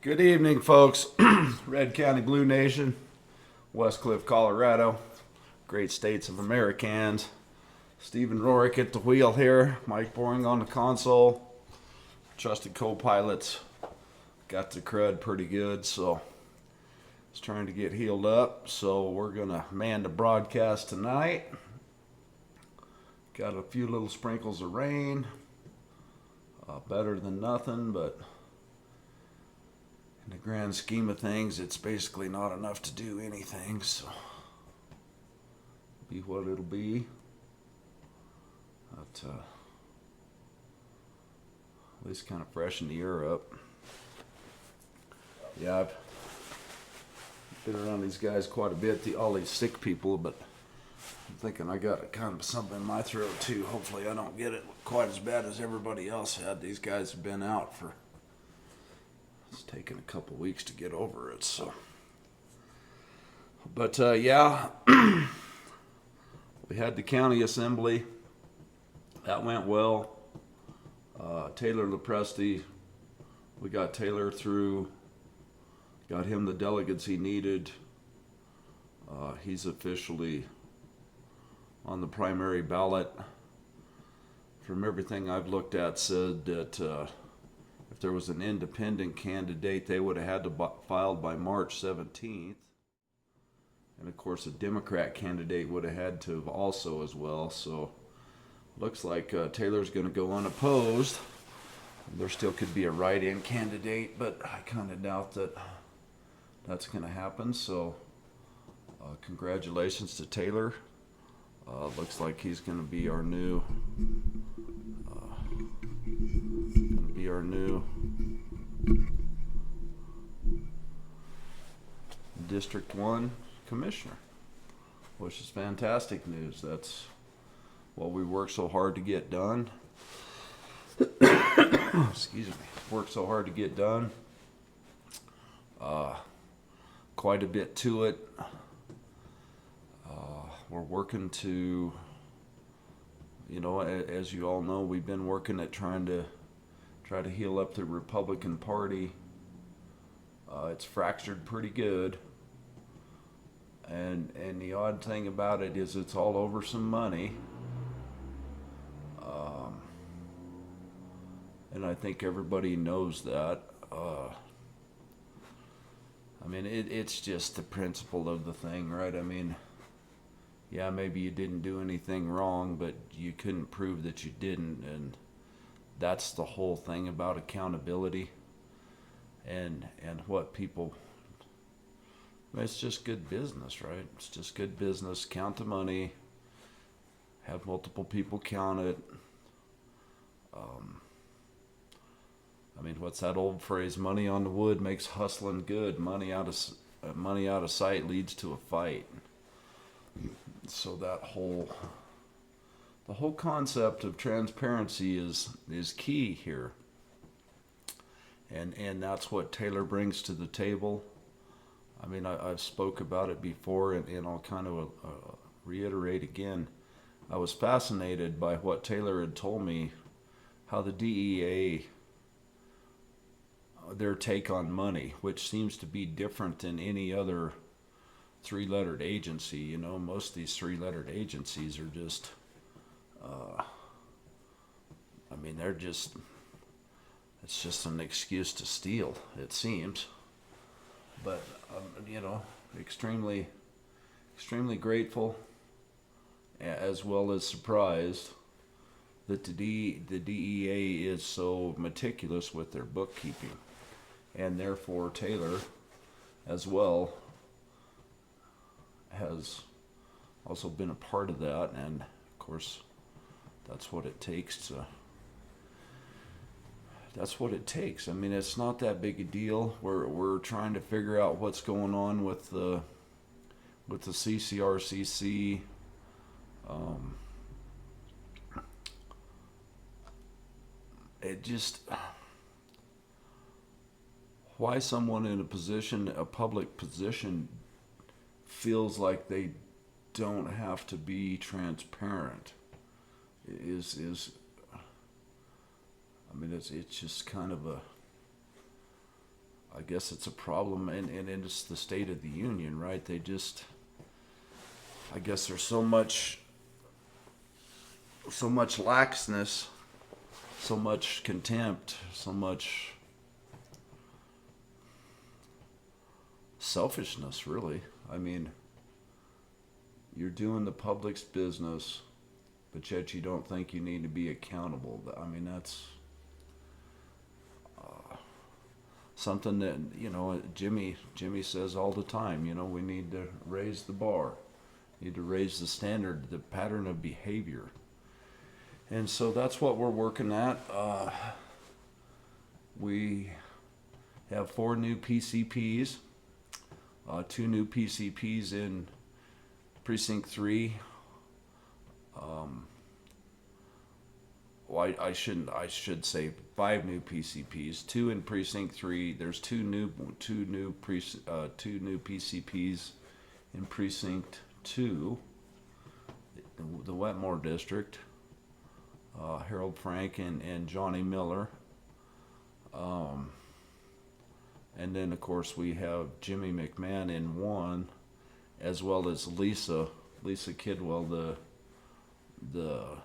Good evening, folks. Red County Blue Nation, Westcliff, Colorado, great states of Americans. Stephen Rorick at the wheel here, Mike Boring on the console. Trusted co-pilots got the crud pretty good, so it's trying to get healed up. So we're gonna man the broadcast tonight. Got a few little sprinkles of rain, better than nothing, but in the grand scheme of things, it's basically not enough to do anything, so be what it'll be. But at least kind of freshen the air up. Yeah, I've been around these guys quite a bit, all these sick people, but I'm thinking I got kind of something in my throat too. Hopefully I don't get it quite as bad as everybody else had. These guys have been out for, it's taken a couple weeks to get over it, so. But yeah, we had the county assembly. That went well. Taylor Lepresti, we got Taylor through, got him the delegates he needed. He's officially on the primary ballot. From everything I've looked at, said that if there was an independent candidate, they would have had to filed by March 17th. And of course, a Democrat candidate would have had to have also as well. So looks like Taylor's going to go unopposed. There still could be a write-in candidate, but I kind of doubt that that's going to happen. So congratulations to Taylor. Looks like he's going to be our new District 1 commissioner, which is fantastic news. That's what we worked so hard to get done. Excuse me. Worked so hard to get done. Quite a bit to it. We're working to, as you all know, we've been working at trying to heal up the Republican Party. It's fractured pretty good. And the odd thing about it is it's all over some money. And I think everybody knows that. It's just the principle of the thing, right? Yeah, maybe you didn't do anything wrong, but you couldn't prove that you didn't, and that's the whole thing about accountability and what people, it's just good business, right? It's just good business. Count the money, have multiple people count it. What's that old phrase? Money on the wood makes hustling good. Money out of sight leads to a fight. So the whole concept of transparency is key here, and that's what Taylor brings to the table. I've spoke about it before, and I'll kind of reiterate again. I was fascinated by what Taylor had told me, how the DEA, their take on money, which seems to be different than any other three-lettered agency. Most of these three-lettered agencies are just, it's just an excuse to steal, it seems. But, extremely, extremely grateful, as well as surprised that the DEA is so meticulous with their bookkeeping. And therefore, Taylor, as well, has also been a part of that, and of course that's what it takes. It's not that big a deal. We're trying to figure out what's going on with the CCRCC. It just, why someone in a public position feels like they don't have to be transparent is it's just kind of I guess it's a problem, and it's the State of the Union, right? They just, I guess there's so much laxness, so much contempt, so much selfishness, really. I mean, you're doing the public's business, but yet you don't think you need to be accountable. I mean, that's something that, Jimmy says all the time. We need to raise the bar, need to raise the standard, the pattern of behavior. And so that's what we're working at. We have 4 new PCPs, 2 new PCPs in Precinct 3. Well, I should say 5 new PCPs, 2 in Precinct 3. There's two new PCPs in Precinct 2, the Wetmore District. Harold Frank and Johnny Miller. And then, of course, we have Jimmy McMahon in 1, as well as Lisa Kidwell, the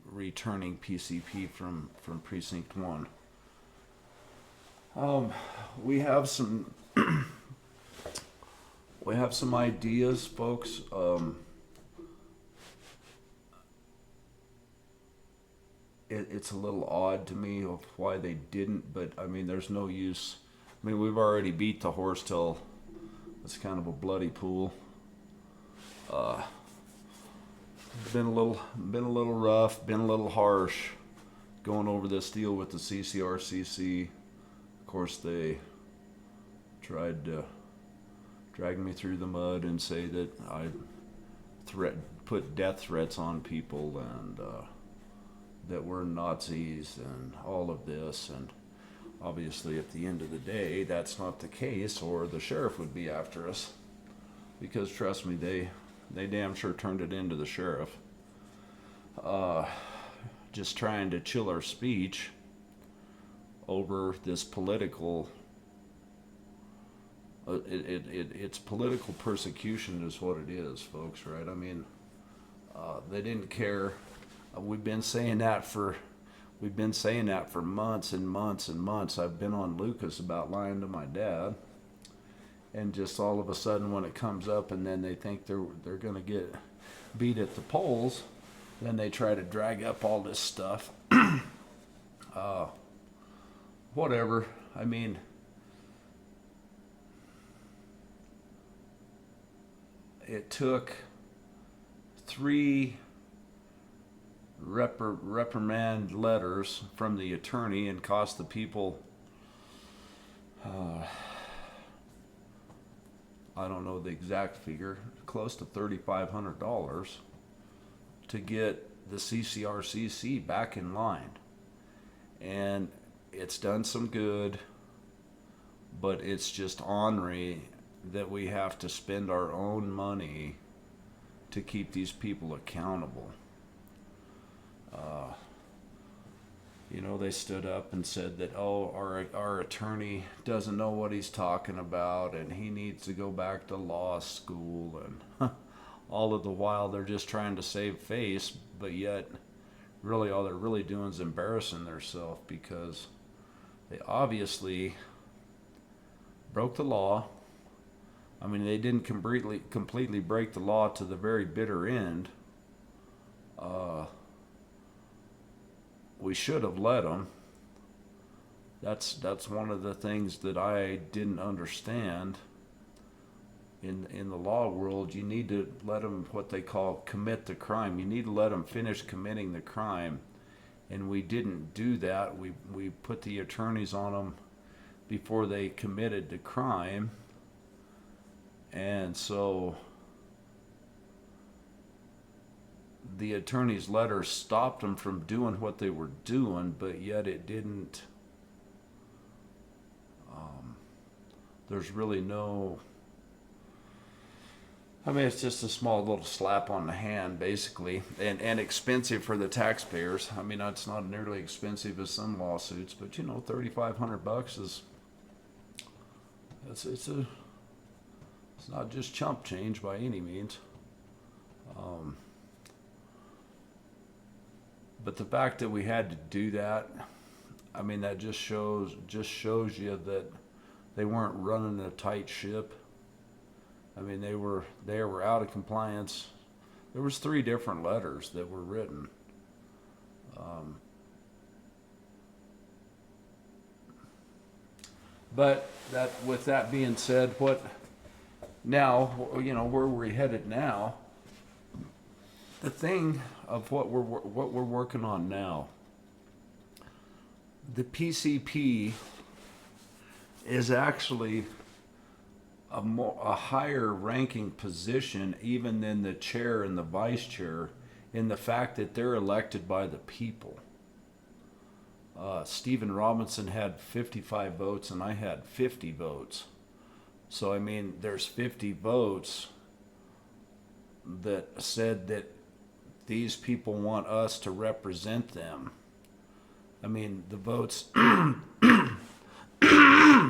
returning PCP from Precinct 1. We have some ideas, folks. It's a little odd to me of why they didn't, but I mean, there's no use. I mean, we've already beat the horse till it's kind of a bloody pool. Been a little rough, been a little harsh going over this deal with the CCRCC. Of course, they tried to drag me through the mud and say that I put death threats on people and that we're Nazis and all of this. And obviously, at the end of the day, that's not the case, or the sheriff would be after us. Because trust me, they damn sure turned it into the sheriff. Just trying to chill our speech over this political. It's political persecution is what it is, folks. Right? I mean, they didn't care. We've been saying that for months and months and months. I've been on Lucas about lying to my dad. And just all of a sudden, when it comes up, and then they think they're going to get beat at the polls, then they try to drag up all this stuff. Whatever. I mean, it took 3 reprimand letters from the attorney and cost the people. I don't know the exact figure, close to $3,500 to get the CCRCC back in line. And it's done some good, but it's just ornery that we have to spend our own money to keep these people accountable. They stood up and said that, our attorney doesn't know what he's talking about and he needs to go back to law school, and all of the while they're just trying to save face, but yet really all they're really doing is embarrassing themselves, because they obviously broke the law. I mean, they didn't completely break the law to the very bitter end. We should have let them. That's one of the things that I didn't understand. In the law world, you need to let them, what they call, commit the crime. You need to let them finish committing the crime. And we didn't do that. We put the attorneys on them before they committed the crime. And so the attorney's letter stopped them from doing what they were doing, but yet it didn't. There's really no I mean, it's just a small little slap on the hand, basically, and expensive for the taxpayers. I mean, it's not nearly expensive as some lawsuits, but you know, $3,500 is it's not just chump change by any means. But the fact that we had to do that, I mean, that just shows you that they weren't running a tight ship. I mean, they were out of compliance. There was 3 different letters that were written. But with that being said, what now? You know, where we're headed now. The thing of what we're working on now. The PCP is actually a higher ranking position even than the chair and the vice chair, in the fact that they're elected by the people. Stephen Robinson had 55 votes and I had 50 votes. So I mean, there's 50 votes that said that these people want us to represent them. I mean, the votes,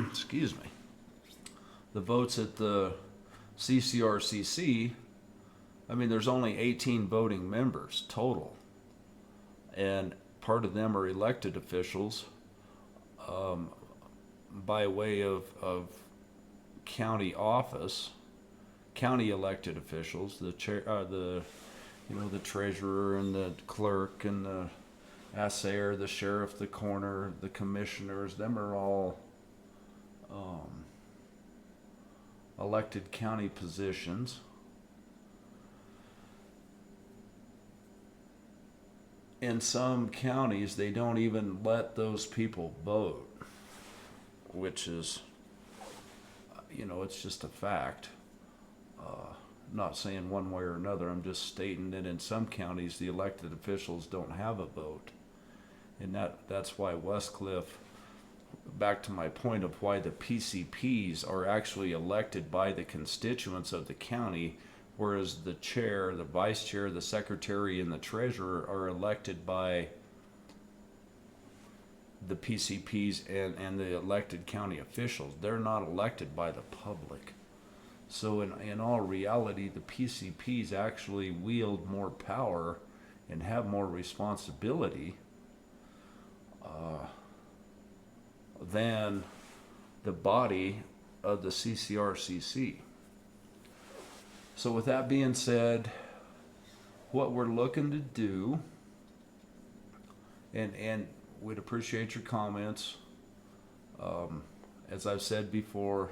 excuse me, the votes at the CCRCC, I mean, there's only 18 voting members total. And part of them are elected officials by way of county office, county elected officials, the chair, the treasurer and the clerk and the assayer, the sheriff, the coroner, the commissioners. Them are all elected county positions. In some counties, they don't even let those people vote, which is, it's just a fact. Not saying one way or another, I'm just stating that in some counties, the elected officials don't have a vote. And that's why Westcliff, back to my point of why the PCPs are actually elected by the constituents of the county, whereas the chair, the vice chair, the secretary, and the treasurer are elected by the PCPs and the elected county officials. They're not elected by the public. So in all reality, the PCPs actually wield more power and have more responsibility than the body of the CCRCC. So with that being said, what we're looking to do, and we'd appreciate your comments. As I've said before,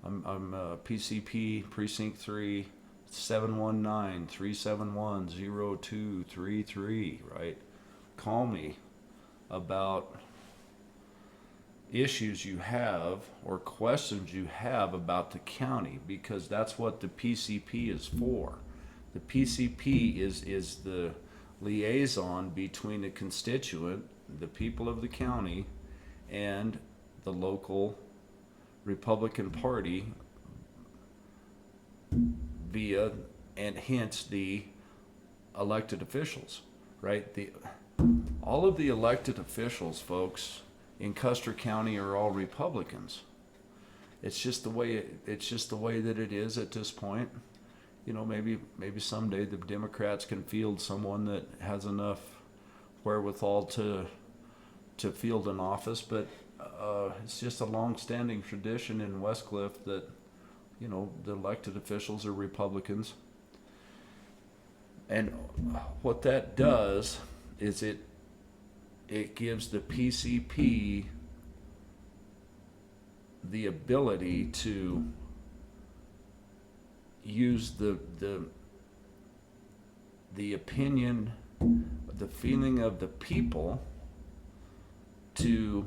I'm PCP Precinct 3, 719-371-0233, right? Call me about issues you have or questions you have about the county, because that's what the PCP is for. The PCP is the liaison between the constituent, the people of the county, and the local Republican Party via, and hence, the elected officials, right? All of the elected officials, folks, in Custer County are all Republicans. It's just the way that it is at this point. Maybe someday the Democrats can field someone that has enough wherewithal to field an office, but it's just a long-standing tradition in Westcliff that the elected officials are Republicans. And what that does is it gives the PCP the ability to use the opinion, the feeling of the people to,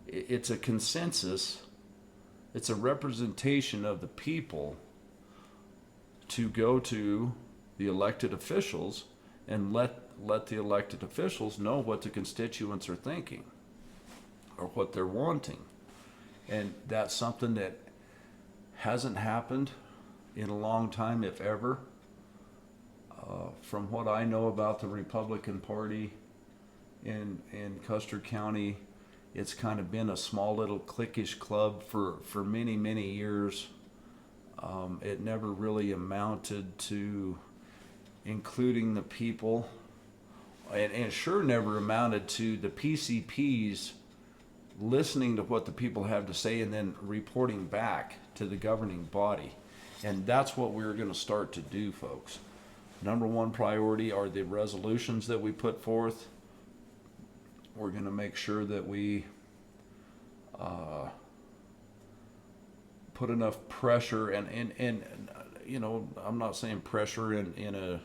it's a consensus, it's a representation of the people to go to the elected officials and let the elected officials know what the constituents are thinking or what they're wanting. And that's something that hasn't happened in a long time, if ever. From what I know about the Republican Party in Custer County, it's kind of been a small little cliquish club for many, many years. It never really amounted to including the people, and sure never amounted to the PCPs listening to what the people have to say and then reporting back to the governing body. And that's what we're going to start to do, folks. Number one priority are the resolutions that we put forth. We're going to make sure that we put enough pressure, and you know, I'm not saying pressure in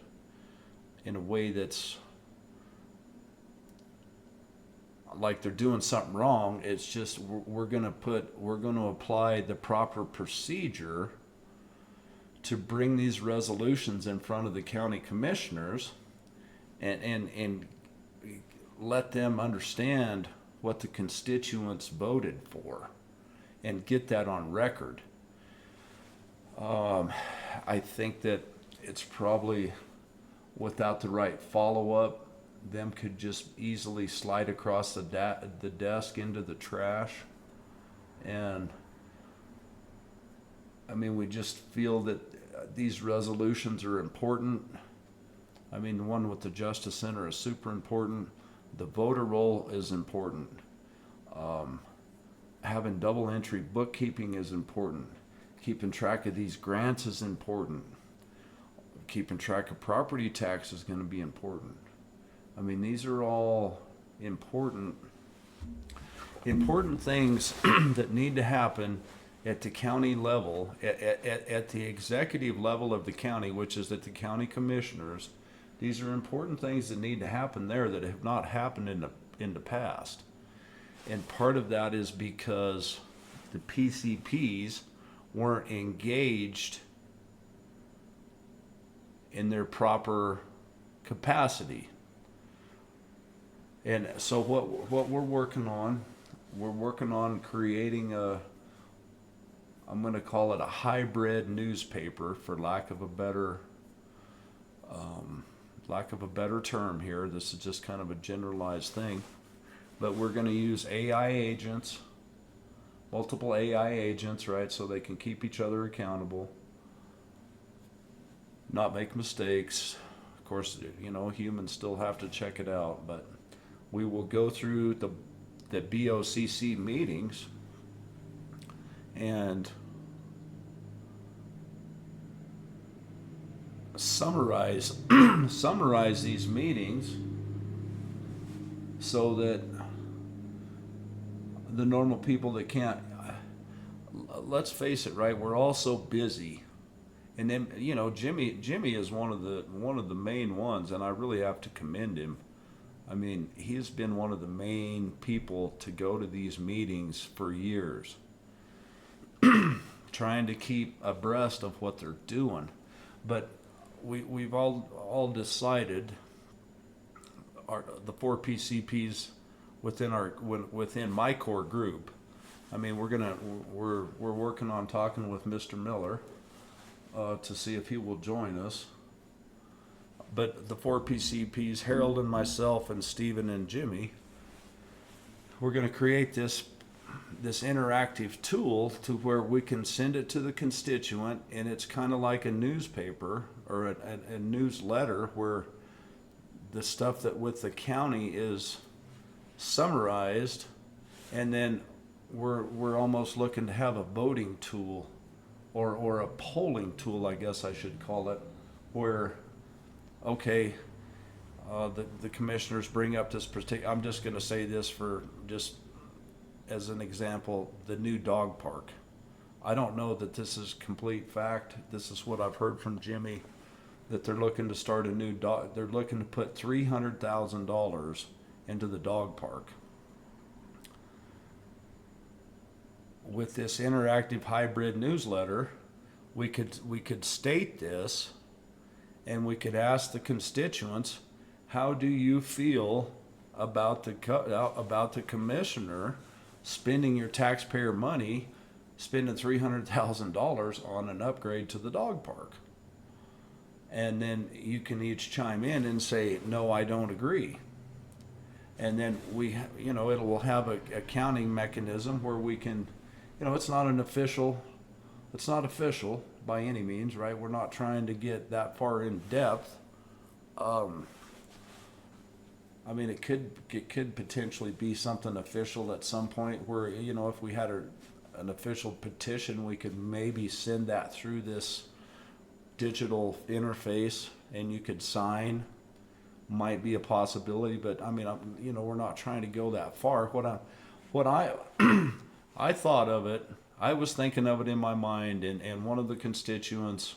a way that's like they're doing something wrong. It's just we're going to apply the proper procedure to bring these resolutions in front of the county commissioners and let them understand what the constituents voted for and get that on record. I think that it's probably, without the right follow-up, them could just easily slide across the desk into the trash. And I mean, we just feel that these resolutions are important. I mean, the one with the Justice Center is super important. The voter roll is important. Having double entry bookkeeping is important. Keeping track of these grants is important. Keeping track of property tax is going to be important. I mean, these are all important things that need to happen at the county level, at the executive level of the county, which is at the county commissioners. These are important things that need to happen there that have not happened in the past. And part of that is because the PCPs weren't engaged in their proper capacity. And so what we're working on creating I'm going to call it a hybrid newspaper, for lack of a better term here. This is just kind of a generalized thing. But we're going to use AI agents, multiple AI agents, right, so they can keep each other accountable, not make mistakes. Of course, you know, humans still have to check it out, but we will go through the BOCC meetings and summarize these meetings so that the normal people that can't, let's face it, right, we're all so busy. And then, you know, Jimmy is one of the main ones, and I really have to commend him. I mean, he's been one of the main people to go to these meetings for years, trying to keep abreast of what they're doing. But we've all decided, the 4 PCPs within my core group. I mean, we're working on talking with Mr. Miller to see if he will join us. But the 4 PCPs, Harold and myself and Stephen and Jimmy, we're going to create this interactive tool to where we can send it to the constituent, and it's kind of like a newspaper or a newsletter where the stuff that with the county is summarized, and then we're almost looking to have a voting tool or a polling tool, I guess I should call it, where okay, the commissioners bring up this particular, I'm just going to say this for just as an example, the new dog park. I don't know that this is complete fact. This is what I've heard from Jimmy, that they're looking to start a new dog. They're looking to put $300,000 into the dog park. With this interactive hybrid newsletter, we could state this, and we could ask the constituents, how do you feel about the commissioner spending your taxpayer money spending $300,000 on an upgrade to the dog park. And then you can each chime in and say, no, I don't agree. And then it will have a counting mechanism where we can, it's not official by any means, right? We're not trying to get that far in depth. It could potentially be something official at some point where, if we had an official petition, we could maybe send that through this digital interface and you could sign. Might be a possibility, but we're not trying to go that far. What I thought of it, I was thinking of it in my mind, and one of the constituents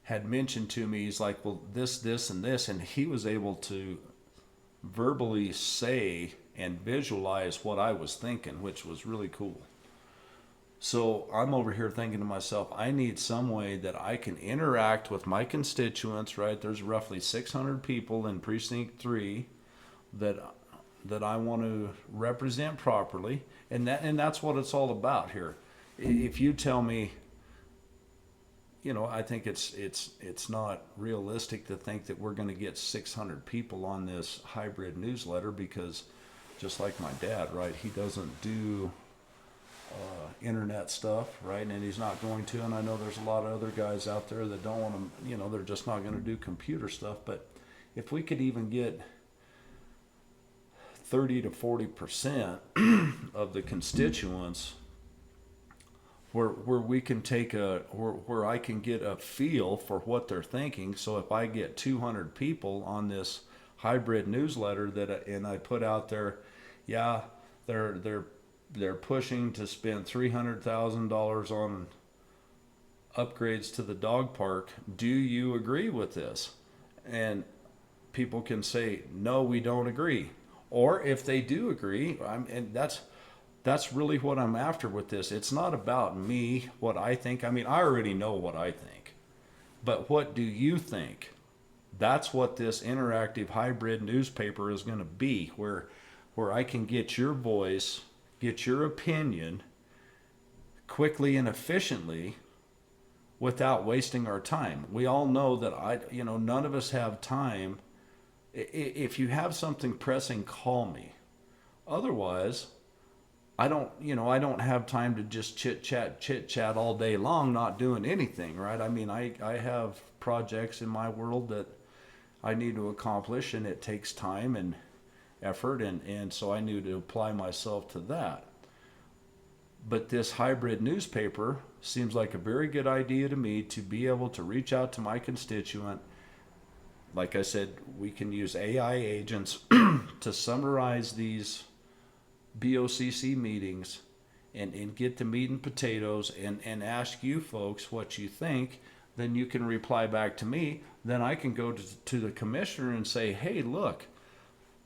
had mentioned to me, he's like, well, this, and this, and he was able to verbally say and visualize what I was thinking, which was really cool. So I'm over here thinking to myself, I need some way that I can interact with my constituents, right? There's roughly 600 people in Precinct 3 that I want to represent properly, and that's what it's all about here. If you tell me, I think it's not realistic to think that we're going to get 600 people on this hybrid newsletter, because just like my dad, right, he doesn't do internet stuff, right, and he's not going to, and I know there's a lot of other guys out there that don't want to, they're just not going to do computer stuff. But if we could even get 30 to 40% of the constituents where we can take where I can get a feel for what they're thinking. So if I get 200 people on this hybrid newsletter and I put out there, yeah, they're pushing to spend $300,000 on upgrades to the dog park. Do you agree with this? And people can say, no, we don't agree. Or if they do agree, and that's really what I'm after with this. It's not about me, what I think. I already know what I think. But what do you think? That's what this interactive hybrid newspaper is going to be, where I can get your voice, get your opinion quickly and efficiently without wasting our time. We all know that none of us have time. If you have something pressing, call me. Otherwise, I don't have time to just chit chat all day long, not doing anything, right? I have projects in my world that I need to accomplish, and it takes time and effort, and so I need to apply myself to that. But this hybrid newspaper seems like a very good idea to me, to be able to reach out to my constituent. Like I said, we can use AI agents to summarize these BOCC meetings and get the meat and potatoes and ask you folks what you think. Then you can reply back to me. Then I can go to the commissioner and say, hey, look,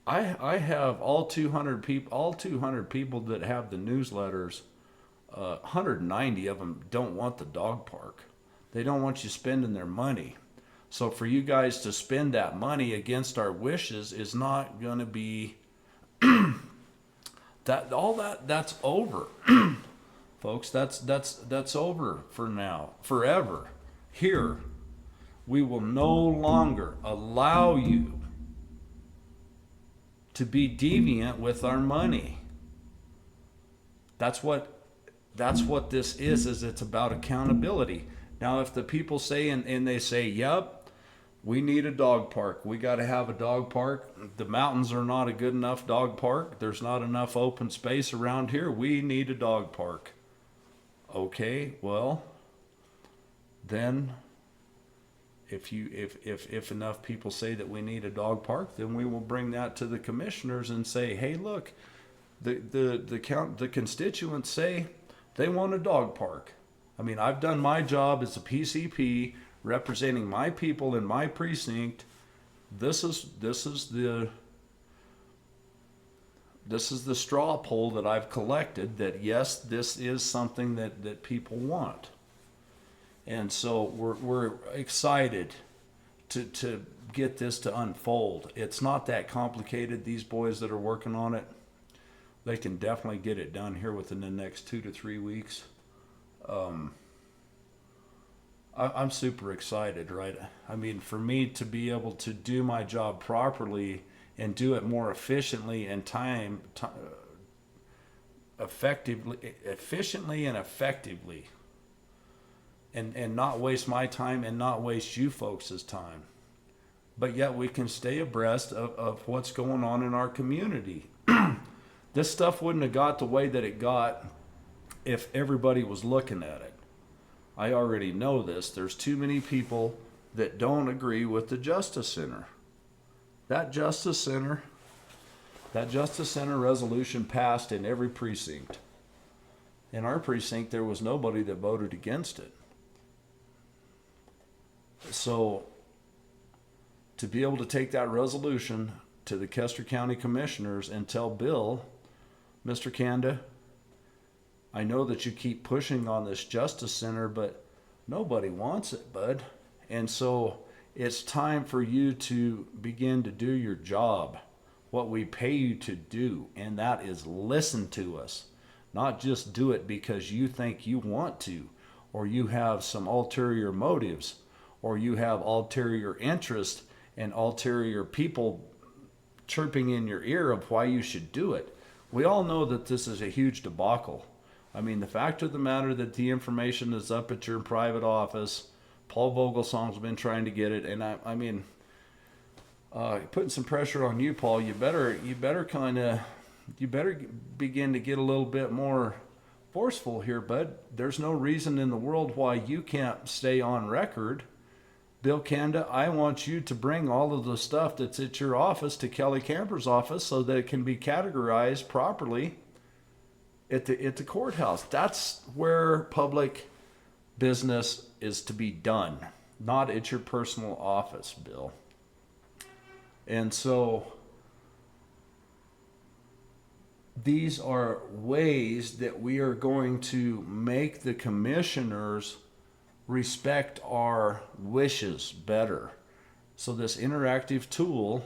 I have all 200 people that have the newsletters. 190 of them don't want the dog park. They don't want you spending their money. So for you guys to spend that money against our wishes is not going to be that's over. Folks, that's over for now, forever. Here, we will no longer allow you to be deviant with our money. That's what this is it's about accountability. Now, if the people say, and they say, yep, we need a dog park. We got to have a dog park. The mountains are not a good enough dog park. There's not enough open space around here. We need a dog park. Okay, well, then if enough people say that we need a dog park, then we will bring that to the commissioners and say, hey, look, the constituents say they want a dog park. I've done my job as a PCP, representing my people in my precinct. This is the straw poll that I've collected, that yes, this is something that people want. And so we're excited to get this to unfold. It's not that complicated. These boys that are working on it, they can definitely get it done here within the next 2 to 3 weeks. Um, I'm super excited, right? I mean, for me to be able to do my job properly and do it more efficiently and efficiently and effectively, and not waste my time and not waste you folks' time. But yet we can stay abreast of what's going on in our community. This stuff wouldn't have got the way that it got if everybody was looking at it. I already know this. There's too many people that don't agree with the Justice Center. That Justice Center resolution passed in every precinct. In our precinct, there was nobody that voted against it. So, to be able to take that resolution to the Custer County Commissioners and tell Bill, Mr. Kanda, I know that you keep pushing on this Justice Center, but nobody wants it, bud. And so it's time for you to begin to do your job, what we pay you to do, and that is listen to us. Not just do it because you think you want to, or you have some ulterior motives, or you have ulterior interest and ulterior people chirping in your ear of why you should do it. We all know that this is a huge debacle. I mean, the fact of the matter that the information is up at your private office. Paul Vogelsong's been trying to get it, and I mean, putting some pressure on you, Paul. You better begin to get a little bit more forceful here, bud. There's no reason in the world why you can't stay on record. Bill Kanda, I want you to bring all of the stuff that's at your office to Kelly Camper's office so that it can be categorized properly at the courthouse. That's where public business is to be done, not at your personal office, Bill. And so these are ways that we are going to make the commissioners respect our wishes better. So this interactive tool,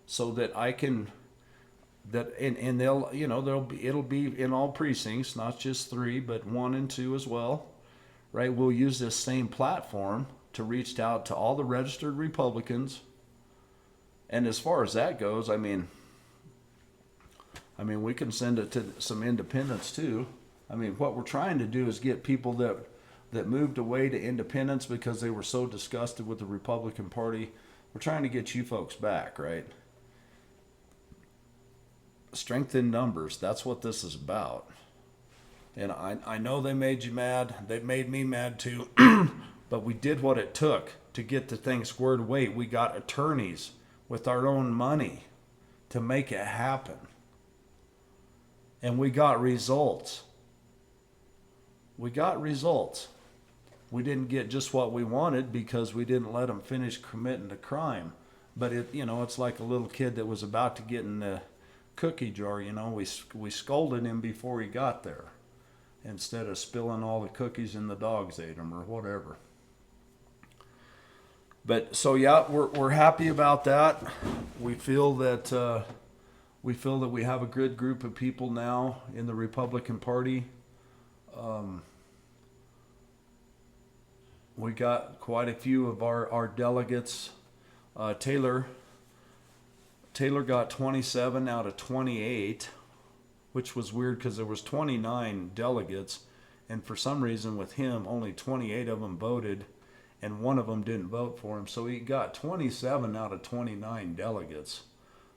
so that I can, and it'll be in all precincts, not just 3, but 1 and 2 as well, right? We'll use this same platform to reach out to all the registered Republicans. And as far as that goes, I mean, we can send it to some independents too. I mean, what we're trying to do is get people that moved away to independence because they were so disgusted with the Republican Party. We're trying to get you folks back, right? Strength in numbers, that's what this is about. And I know they made you mad. They made me mad too. But we did what it took to get the thing squared away. We got attorneys with our own money to make it happen. And we got results. We didn't get just what we wanted because we didn't let them finish committing the crime. But it's like a little kid that was about to get in the cookie jar. We scolded him before he got there, instead of spilling all the cookies and the dogs ate them or whatever. But so yeah, we're happy about that. We feel that we have a good group of people now in the Republican Party. We got quite a few of our delegates. Taylor got 27 out of 28, which was weird because there was 29 delegates, and for some reason with him, only 28 of them voted, and one of them didn't vote for him. So he got 27 out of 29 delegates.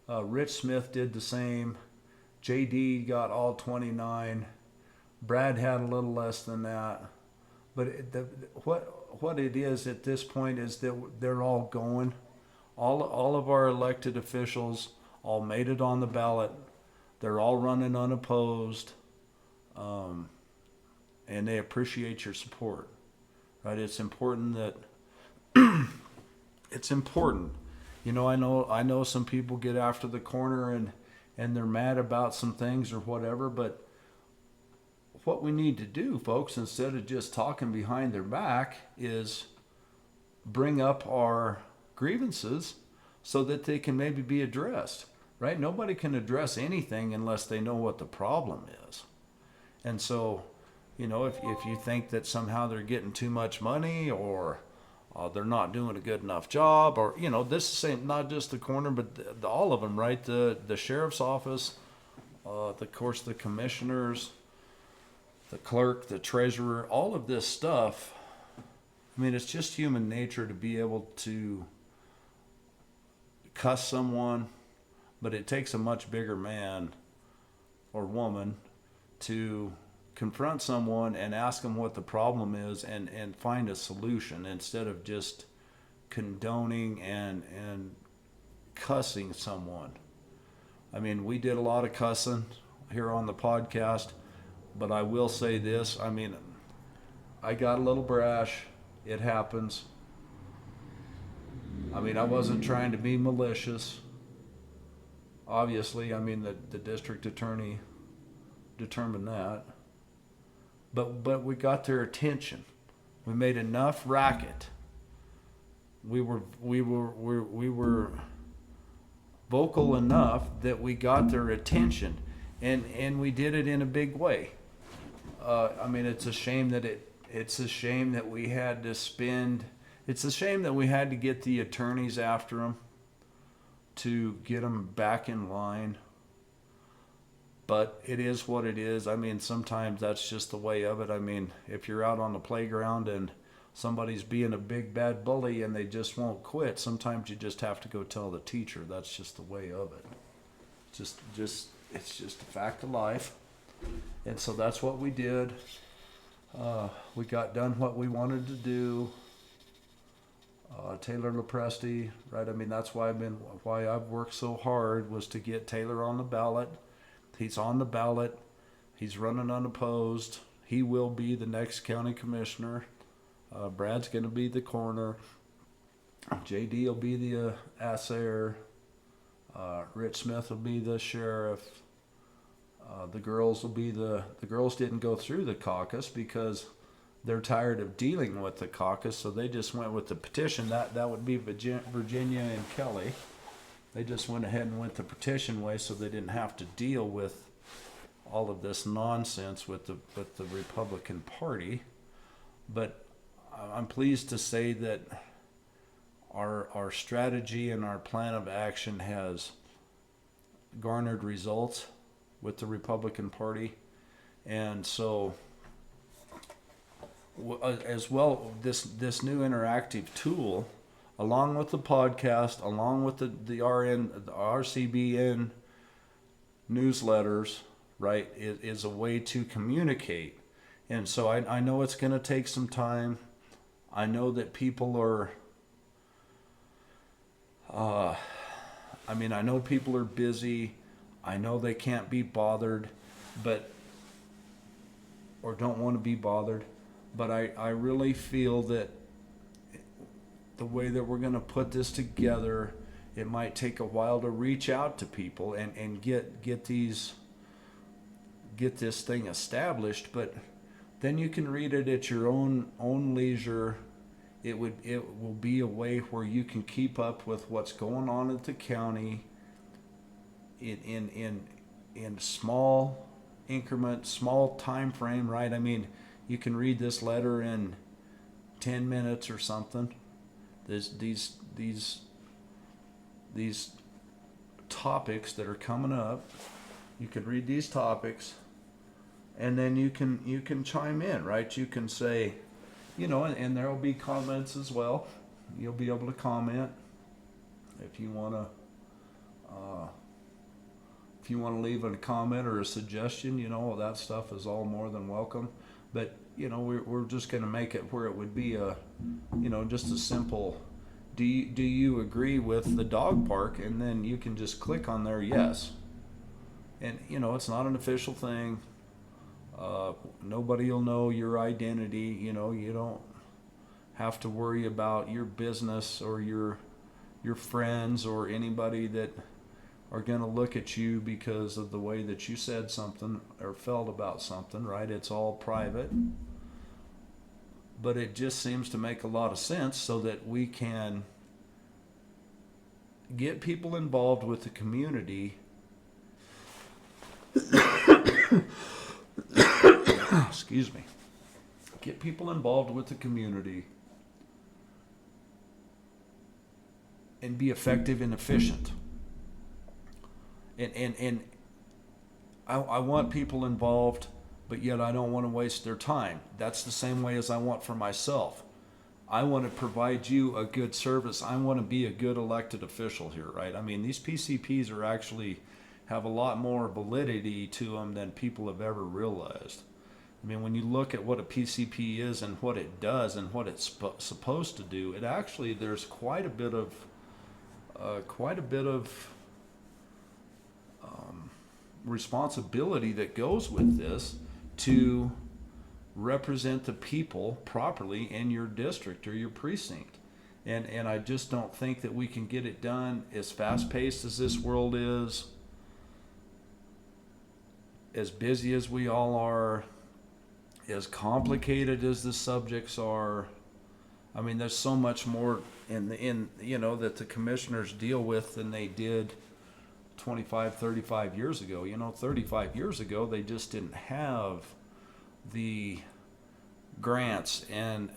Rich Smith did the same. JD got all 29. Brad had a little less than that. But what it is at this point is that they're all going. All of our elected officials all made it on the ballot. They're all running unopposed, and they appreciate your support. Right? It's important that it's important. I know some people get after the corner and they're mad about some things or whatever, but what we need to do, folks, instead of just talking behind their back, is bring up our grievances so that they can maybe be addressed, right? Nobody can address anything unless they know what the problem is. And so, if you think that somehow they're getting too much money, or they're not doing a good enough job, or this is not just the coroner, but all of them, right? The sheriff's office, of course, the commissioners, the clerk, the treasurer, all of this stuff. I mean, it's just human nature to be able to cuss someone, but it takes a much bigger man or woman to confront someone and ask them what the problem is, and find a solution, instead of just condoning and cussing someone. I mean, we did a lot of cussing here on the podcast, but I will say this. I mean, I got a little brash. It happens. I mean, I wasn't trying to be malicious. Obviously, I mean, the district attorney determined that. But we got their attention. We made enough racket. We were vocal enough that we got their attention, and we did it in a big way. I mean, it's a shame that we had to spend. It's a shame that we had to get the attorneys after them to get them back in line. But it is what it is. I mean, sometimes that's just the way of it. I mean, if you're out on the playground and somebody's being a big bad bully and they just won't quit, sometimes you just have to go tell the teacher. That's just the way of it. It's just a fact of life. And so that's what we did. We got done what we wanted to do. Taylor Lopresti, right? I mean, that's why I've worked so hard, was to get Taylor on the ballot. He's on the ballot. He's running unopposed. He will be the next county commissioner. Brad's going to be the coroner. JD will be the assayer. Rich Smith will be the sheriff. The girls didn't go through the caucus because they're tired of dealing with the caucus, so they just went with the petition. That would be Virginia and Kelly. They just went ahead and went the petition way, so they didn't have to deal with all of this nonsense with the Republican Party. But I'm pleased to say that our strategy and our plan of action has garnered results with the Republican Party. And so, as well, this new interactive tool, along with the podcast, along with the RCBN newsletters, right, is a way to communicate. And so I know it's going to take some time. I know that people are, I know people are busy. I know they can't be bothered, or don't want to be bothered. But I really feel that the way that we're going to put this together, it might take a while to reach out to people and get this thing established. But then you can read it at your own leisure. It will be a way where you can keep up with what's going on at the county in small increments, small time frame, right? I mean, you can read this letter in 10 minutes or something. These topics that are coming up, you can read these topics, and then you can chime in, right? You can say, and there will be comments as well. You'll be able to comment if you want to leave a comment or a suggestion. That stuff is all more than welcome. But we're just going to make it where it would be just a simple, do you agree with the dog park? And then you can just click on there, yes. And it's not an official thing. Nobody will know your identity. You don't have to worry about your business or your friends or anybody that are going to look at you because of the way that you said something or felt about something, right? It's all private. But it just seems to make a lot of sense so that we can get people involved with the community. Excuse me. Get people involved with the community and be effective and efficient. And I want people involved, but yet I don't want to waste their time. That's the same way as I want for myself. I want to provide you a good service. I want to be a good elected official here, right? I mean, these PCPs are actually have a lot more validity to them than people have ever realized. I mean, when you look at what a PCP is and what it does and what it's supposed to do, it actually, there's quite a bit of responsibility that goes with this to represent the people properly in your district or your precinct. And I just don't think that we can get it done as fast-paced as this world is, as busy as we all are, as complicated as the subjects are. I mean, there's so much more in that the commissioners deal with than they did 25, 35 years ago. 35 years ago, they just didn't have the grants and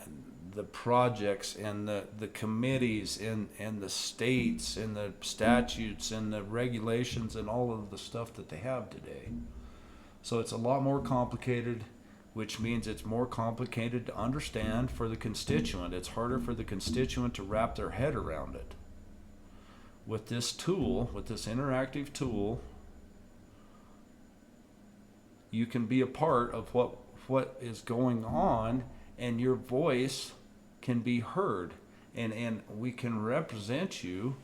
the projects and the committees and the states and the statutes and the regulations and all of the stuff that they have today. So it's a lot more complicated, which means it's more complicated to understand for the constituent. It's harder for the constituent to wrap their head around it. With this tool, with this interactive tool, you can be a part of what is going on, and your voice can be heard, and we can represent you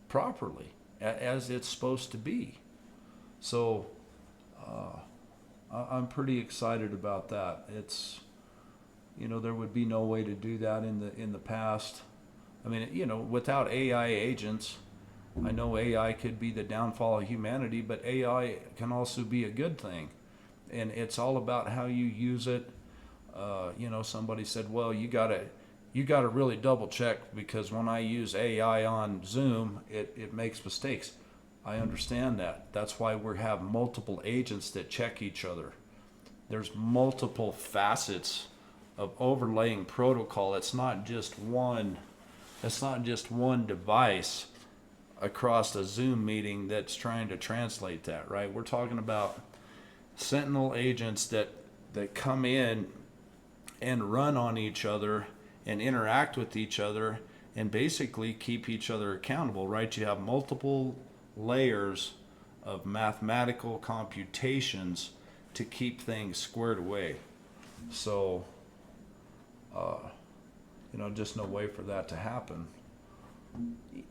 properly as it's supposed to be. So I'm pretty excited about that. It's, there would be no way to do that in the past. I mean, without AI agents, I know AI could be the downfall of humanity, but AI can also be a good thing. And it's all about how you use it. Somebody said, well, you gotta really double check, because when I use AI on Zoom, it makes mistakes. I understand that. That's why we have multiple agents that check each other. There's multiple facets of overlaying protocol. It's not just one device across a Zoom meeting that's trying to translate that, right? We're talking about sentinel agents that come in and run on each other and interact with each other and basically keep each other accountable, right? You have multiple layers of mathematical computations to keep things squared away. So, just no way for that to happen.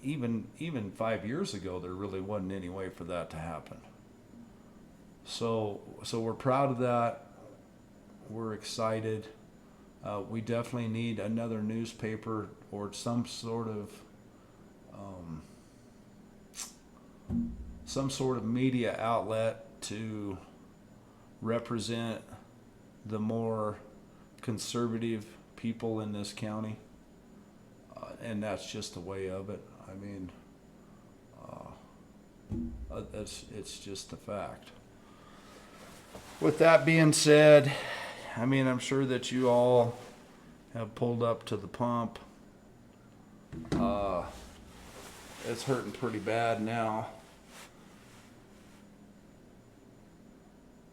Even 5 years ago, there really wasn't any way for that to happen. So we're proud of that. We're excited. We definitely need another newspaper or some sort of media outlet to represent the more conservative people in this county. And that's just the way of it. I mean, it's just a fact. With that being said, I mean, I'm sure that you all have pulled up to the pump. It's hurting pretty bad now.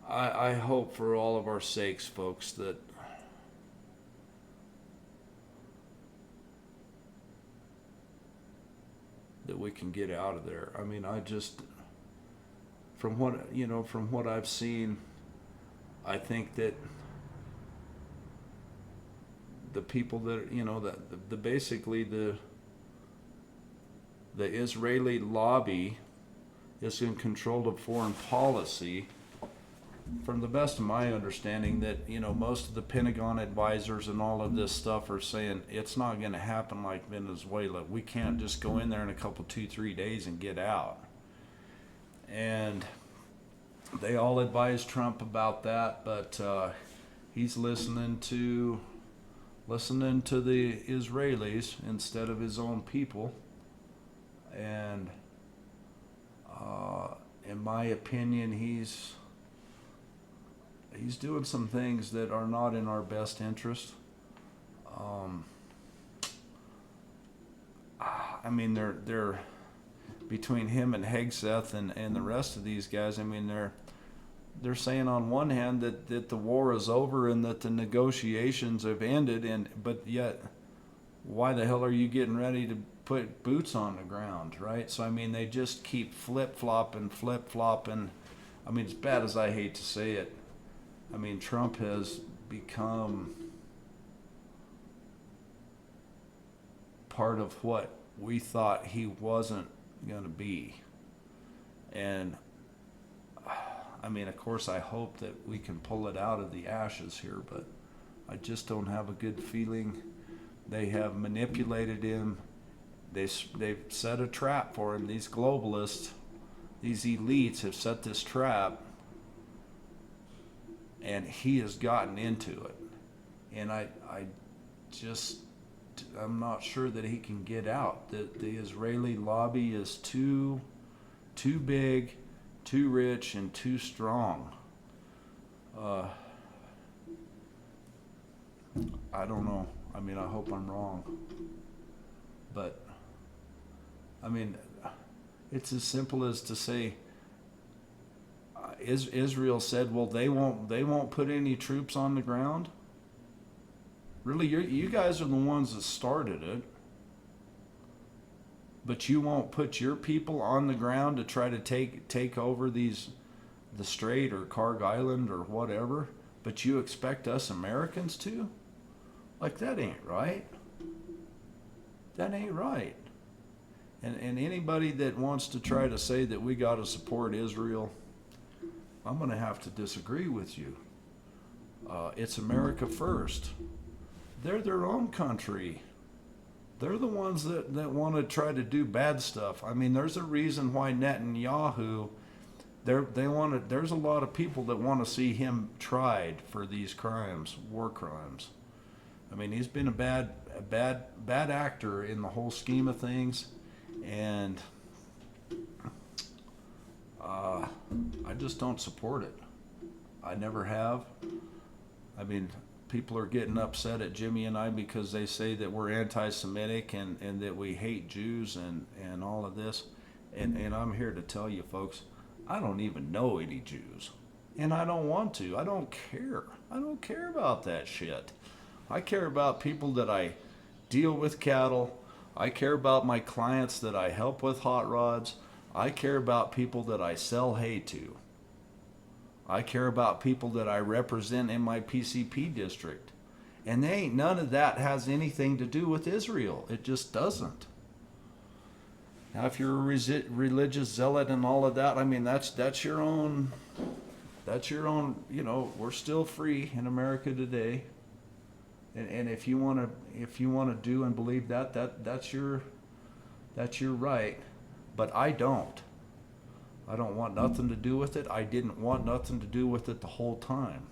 I hope for all of our sakes, folks, that we can get out of there. I mean, from what I've seen, I think that the people that basically the Israeli lobby is in control of foreign policy. From the best of my understanding, that most of the Pentagon advisors and all of this stuff are saying it's not going to happen like Venezuela. We can't just go in there in a couple 2-3 days and get out. And they all advise Trump about that, but he's listening to the Israelis instead of his own people. and in my opinion, he's doing some things that are not in our best interest. I mean, they're between him and Hegseth and the rest of these guys. I mean, they're saying on one hand that the war is over and that the negotiations have ended, but yet, why the hell are you getting ready to put boots on the ground, right? So I mean, they just keep flip-flopping. I mean, as bad as I hate to say it, I mean, Trump has become part of what we thought he wasn't going to be. And I mean, of course, I hope that we can pull it out of the ashes here, but I just don't have a good feeling. They have manipulated him. They've set a trap for him. These globalists, these elites have set this trap, and he has gotten into it. And I'm not sure that he can get out. The Israeli lobby is too big, too rich, and too strong. I don't know. I mean, I hope I'm wrong. But, I mean, it's as simple as to say, Israel said, well, they won't put any troops on the ground. Really, you guys are the ones that started it. But you won't put your people on the ground to try to take over the Strait or Karg Island or whatever. But you expect us Americans to? Like, that ain't right. That ain't right. And anybody that wants to try to say that we got to support Israel, I'm going to have to disagree with you. It's America first. They're their own country. They're the ones that want to try to do bad stuff. I mean, there's a reason why Netanyahu, there's a lot of people that want to see him tried for these crimes, war crimes. I mean, he's been a bad actor in the whole scheme of things, and I just don't support it. I never have. I mean, people are getting upset at Jimmy and I because they say that we're anti-Semitic and that we hate Jews and all of this. And I'm here to tell you, folks, I don't even know any Jews. And I don't want to. I don't care. I don't care about that shit. I care about people that I deal with cattle. I care about my clients that I help with hot rods. I care about people that I sell hay to. I care about people that I represent in my PCP district. And none of that has anything to do with Israel. It just doesn't. Now, if you're a religious zealot and all of that, I mean, that's your own, you know, we're still free in America today. And if you want to do and believe that's your right. But I don't. I don't want nothing to do with it. I didn't want nothing to do with it the whole time.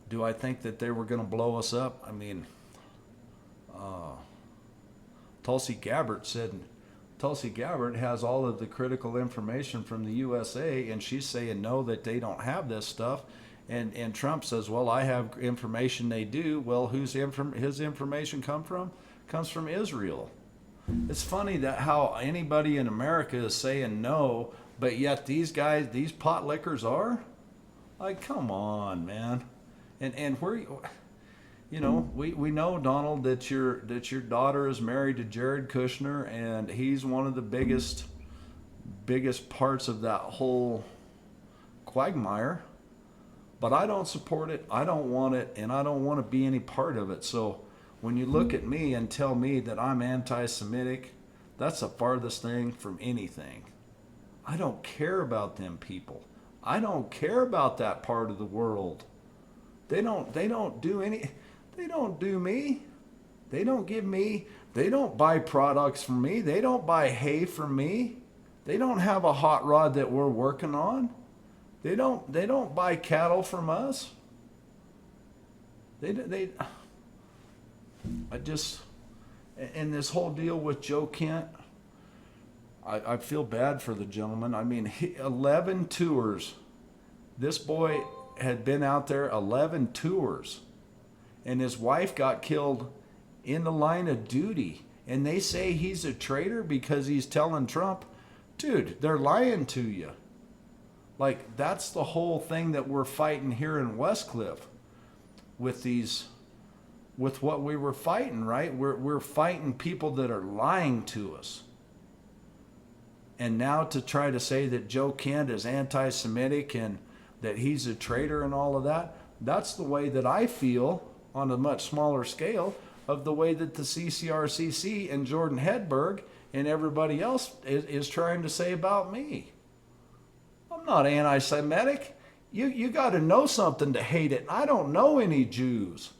Do I think that they were going to blow us up? I mean, Tulsi Gabbard has all of the critical information from the USA, and she's saying no, that they don't have this stuff. And Trump says, well, I have information they do. Well, his information come from? Comes from Israel. It's funny that how anybody in America is saying no, but yet these guys, these pot lickers are? Like, come on, man. And where, you know, we know, Donald, that your daughter is married to Jared Kushner, and he's one of the biggest parts of that whole quagmire. But I don't support it, I don't want it, and I don't want to be any part of it. So when you look at me and tell me that I'm anti-Semitic, that's the farthest thing from anything. I don't care about them people. I don't care about that part of the world. They don't do me. They don't buy products from me. They don't buy hay from me. They don't have a hot rod that we're working on. They don't buy cattle from us. And this whole deal with Joe Kent, I feel bad for the gentleman. I mean, 11 tours. This boy had been out there 11 tours. And his wife got killed in the line of duty. And they say he's a traitor because he's telling Trump, dude, they're lying to you. Like, that's the whole thing that we're fighting here in Westcliff with what we were fighting, right? We're fighting people that are lying to us. And now to try to say that Joe Kent is anti-Semitic and that he's a traitor and all of that, that's the way that I feel on a much smaller scale of the way that the CCRCC and Jordan Hedberg and everybody else is trying to say about me. I'm not anti-Semitic. You got to know something to hate it. I don't know any Jews.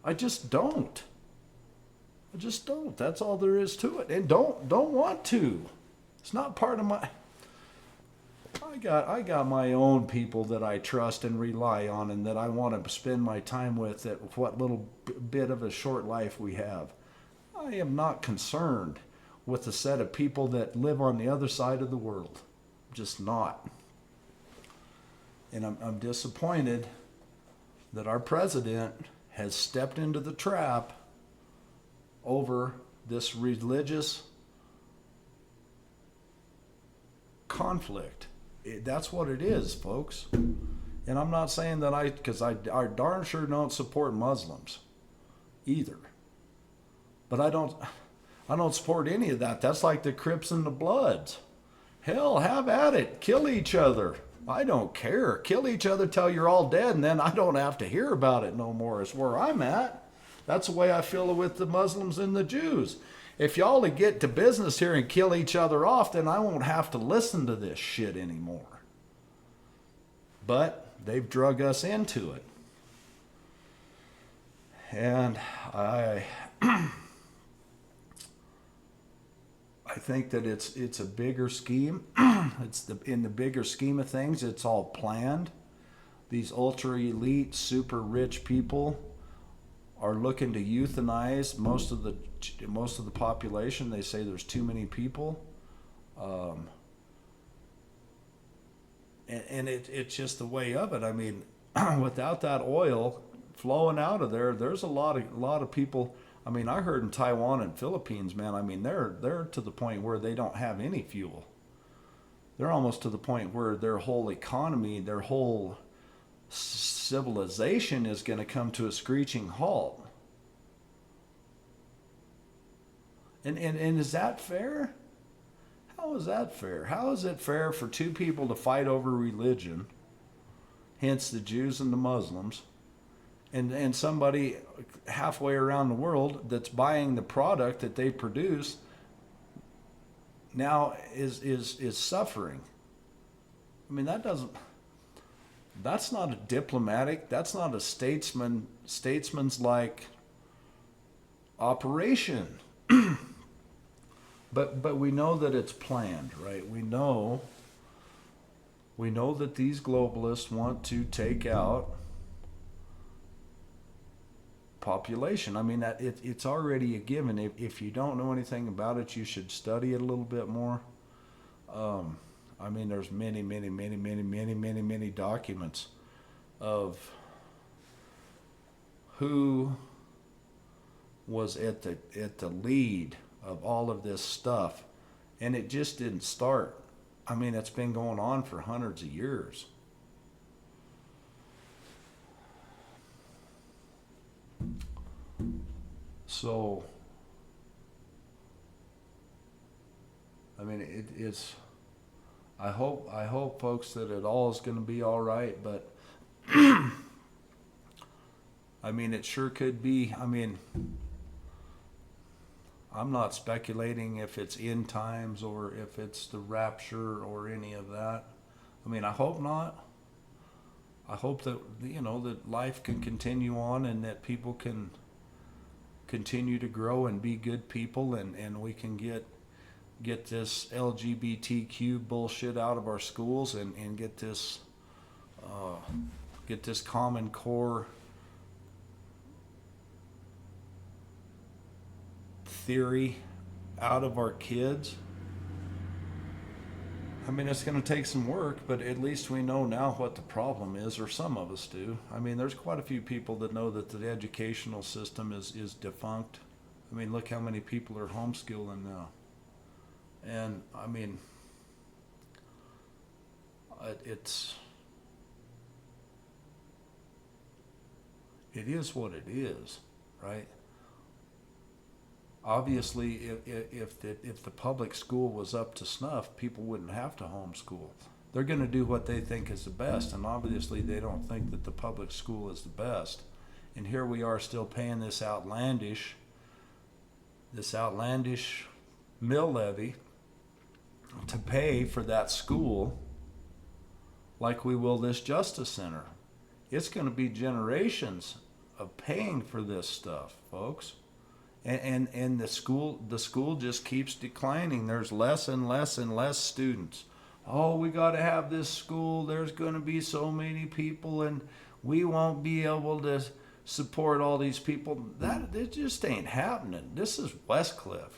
I just don't. That's all there is to it. And don't want to. It's not part of my... I got my own people that I trust and rely on and that I want to spend my time with at what little bit of a short life we have. I am not concerned with the set of people that live on the other side of the world. Just not. And I'm disappointed that our president has stepped into the trap over this religious conflict. That's what it is, folks. And I'm not saying that because I darn sure don't support Muslims either. But I don't support any of that. That's like the Crips and the Bloods. Hell, have at it. Kill each other. I don't care. Kill each other till you're all dead, and then I don't have to hear about it no more. It's where I'm at. That's the way I feel with the Muslims and the Jews. If y'all to get to business here and kill each other off, then I won't have to listen to this shit anymore. But they've drug us into it. And I think that it's a bigger scheme. In the bigger scheme of things, it's all planned. These ultra elite, super rich people are looking to euthanize most of the population. They say there's too many people, and it's just the way of it. I mean, without that oil flowing out of there, there's a lot of people. I mean, I heard in Taiwan and Philippines, man. I mean, they're to the point where they don't have any fuel. They're almost to the point where their whole economy, their whole civilization is going to come to a screeching halt. And is that fair? How is that fair? How is it fair for two people to fight over religion, hence the Jews and the Muslims, and somebody halfway around the world that's buying the product that they produce now is suffering? I mean, that's not a diplomatic, that's not a statesman's like operation. But we know that it's planned, right? We know that these globalists want to take out population. I mean, that it's already a given. If you don't know anything about it, you should study it a little bit more. I mean, there's many documents of who was at the lead of all of this stuff, and it just didn't start. I mean, it's been going on for hundreds of years. So, I mean, it's. I hope, folks, that it all is going to be all right. But I mean, it sure could be. I mean, I'm not speculating if it's end times or if it's the rapture or any of that. I mean, I hope not. I hope that, that life can continue on and that people can continue to grow and be good people, and we can get this LGBTQ bullshit out of our schools and get this Common Core theory out of our kids. I mean, it's going to take some work, but at least we know now what the problem is, or some of us do. I mean, there's quite a few people that know that the educational system is defunct. I mean, look how many people are homeschooling now. And, I mean, it is what it is, right? Obviously, if the public school was up to snuff, people wouldn't have to homeschool. They're going to do what they think is the best, and obviously they don't think that the public school is the best. And here we are still paying this outlandish mill levy to pay for that school like we will this justice center. It's going to be generations of paying for this stuff, folks. And the school just keeps declining. There's less and less and less students. Oh, we got to have this school. There's going to be so many people, and we won't be able to support all these people. It just ain't happening. This is Westcliff.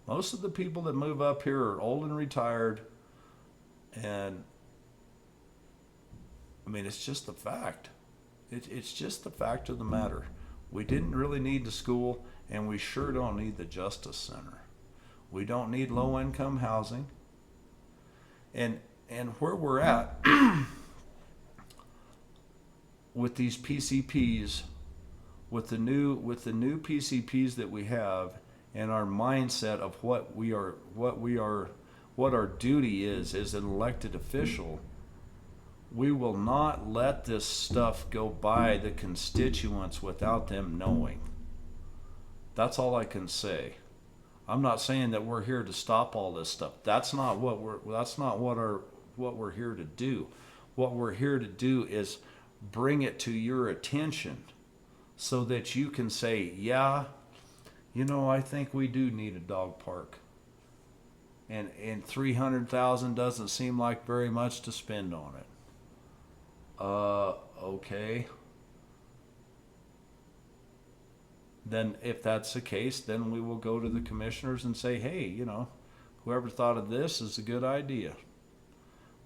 Most of the people that move up here are old and retired, and I mean, it's just the fact. It's just the fact of the matter. We didn't really need the school, and we sure don't need the Justice Center. We don't need low-income housing. And where we're at with these PCPs, with the new PCPs that we have, and our mindset of what our duty is as an elected official, we will not let this stuff go by the constituents without them knowing. That's all I can say. I'm not saying that we're here to stop all this stuff. That's not what we're here to do. What we're here to do is bring it to your attention so that you can say, yeah, I think we do need a dog park. And $300,000 doesn't seem like very much to spend on it. Okay. Then if that's the case, then we will go to the commissioners and say, hey, whoever thought of this is a good idea.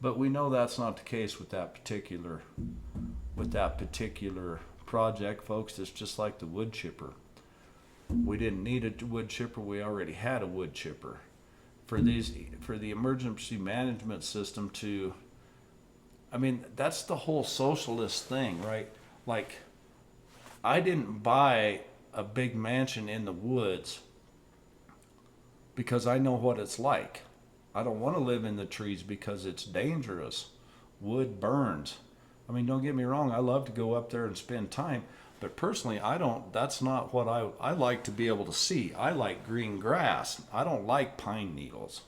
But we know that's not the case with that particular project, folks. It's just like the wood chipper. We didn't need a wood chipper. We already had a wood chipper. For the emergency management system to, I mean, that's the whole socialist thing, right? Like, I didn't buy a big mansion in the woods because I know what it's like. I don't want to live in the trees because it's dangerous. Wood burns. I mean, don't get me wrong, I love to go up there and spend time, but personally, that's not what I like to be able to see. I like green grass. I don't like pine needles.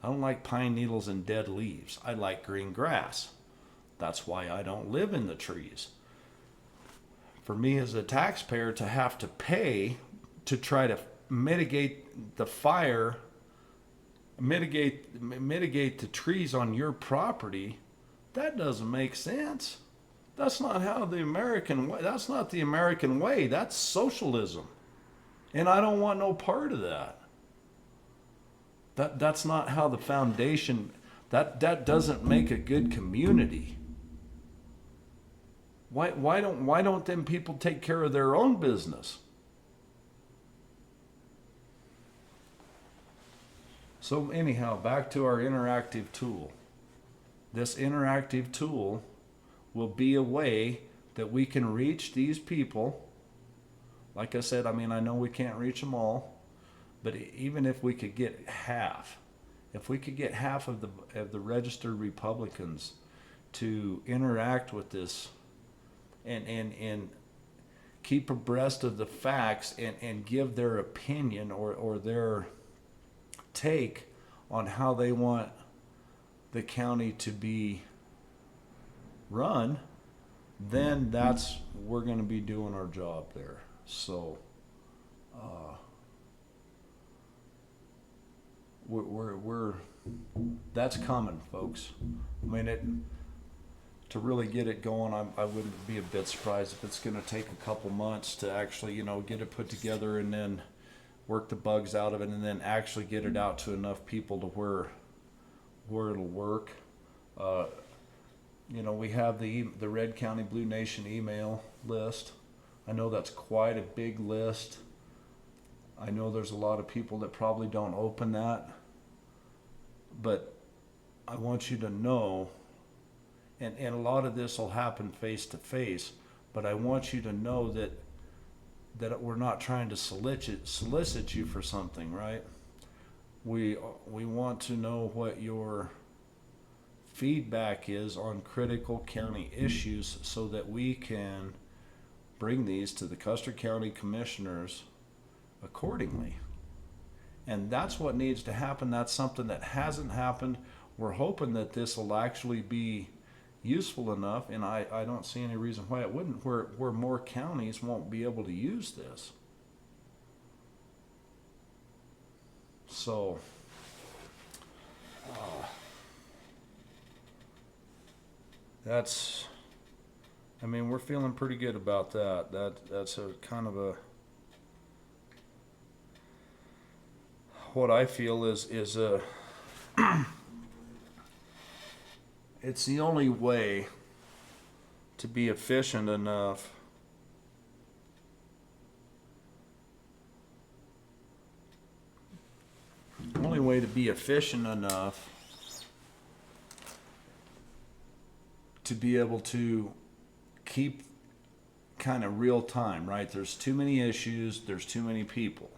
I don't like pine needles and dead leaves. I like green grass. That's why I don't live in the trees. For me as a taxpayer to have to pay to try to mitigate the fire, mitigate the trees on your property, that doesn't make sense. That's not how the American way. That's not the American way. That's socialism. And I don't want no part of that. That's not how the foundation, that doesn't make a good community. Why don't them people take care of their own business? So anyhow, back to our interactive tool. This interactive tool will be a way that we can reach these people. Like I said, I mean, I know we can't reach them all, but even if we could get half, if we could get half of the registered Republicans to interact with this and keep abreast of the facts and give their opinion or their take on how they want the county to be run, then we're going to be doing our job there. So we're that's coming, folks. I mean, to really get it going, I wouldn't be a bit surprised if it's going to take a couple months to actually, get it put together, and then work the bugs out of it, and then actually get it out to enough people to where it'll work. We have the Red County Blue Nation email list. I know that's quite a big list. I know there's a lot of people that probably don't open that, but I want you to know, and a lot of this will happen face to face, but I want you to know that we're not trying to solicit you for something, right? We want to know what your feedback is on critical county issues so that we can bring these to the Custer County Commissioners accordingly. And that's what needs to happen. That's something that hasn't happened. We're hoping that this will actually be useful enough, and I don't see any reason why it wouldn't, where more counties won't be able to use this. So we're feeling pretty good about that. That's a kind of a, what I feel is a it's the only way to be efficient enough to be able to keep kind of real time, right? There's too many issues, there's too many people,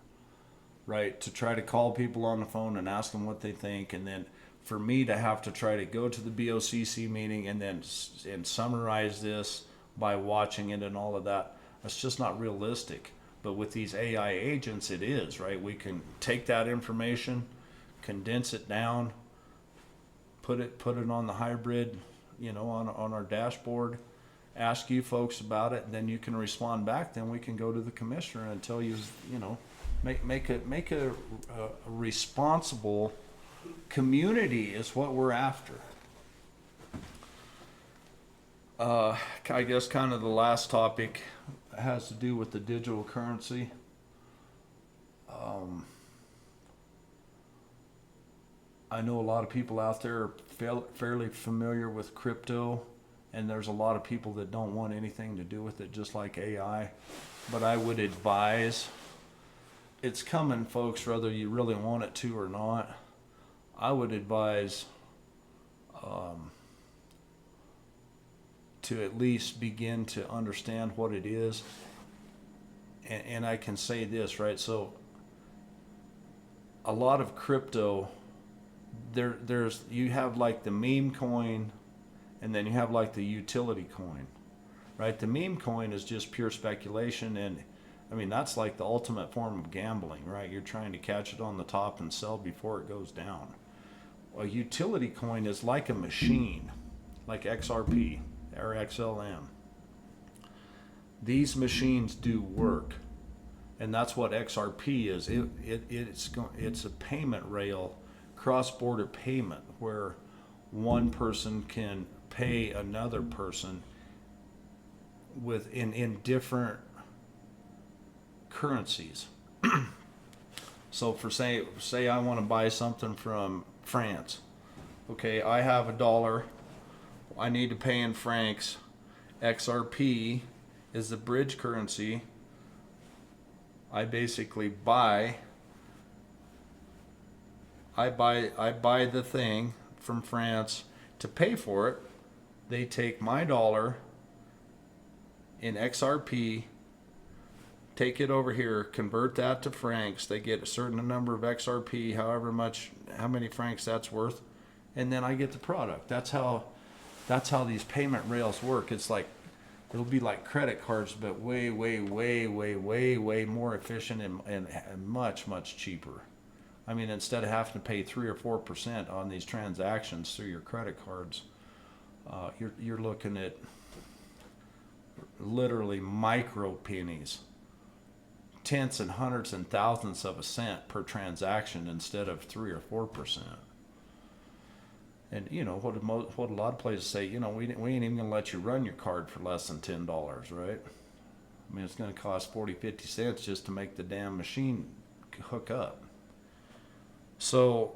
right? To try to call people on the phone and ask them what they think, and then for me to have to try to go to the BOCC meeting and summarize this by watching it and all of that, that's just not realistic. But with these AI agents, it is, right? We can take that information, condense it down, put it on the hybrid, on our dashboard, ask you folks about it, and then you can respond back. Then we can go to the commissioner and tell you, make a responsible community is what we're after. I guess kind of the last topic has to do with the digital currency. I know a lot of people out there are fairly familiar with crypto, and there's a lot of people that don't want anything to do with it, just like AI. But I would advise, it's coming, folks, whether you really want it to or not. I would advise to at least begin to understand what it is. And I can say this, right? So a lot of crypto, you have like the meme coin, and then you have like the utility coin, right? The meme coin is just pure speculation, and that's like the ultimate form of gambling, right? You're trying to catch it on the top and sell before it goes down. A utility coin is like a machine, like XRP or XLM. These machines do work, and that's what XRP is. It's a payment rail, cross-border payment, where one person can pay another person in different currencies. So for say I want to buy something from France. Okay, I have $1. I need to pay in francs. XRP is the bridge currency. I basically buy the thing from France. To pay for it, they take my dollar in XRP, take it over here, convert that to francs. They get a certain number of XRP, how many francs that's worth, and then I get the product. That's how these payment rails work. It's like, it'll be like credit cards, but way more efficient and much, much cheaper. Instead of having to pay 3 or 4% on these transactions through your credit cards, you're looking at literally micro pennies, tenths and hundreds and thousandths of a cent per transaction instead of 3 or 4%. And what a lot of places say, we ain't even gonna let you run your card for less than $10, right? It's gonna cost 40, 50 cents just to make the damn machine hook up. So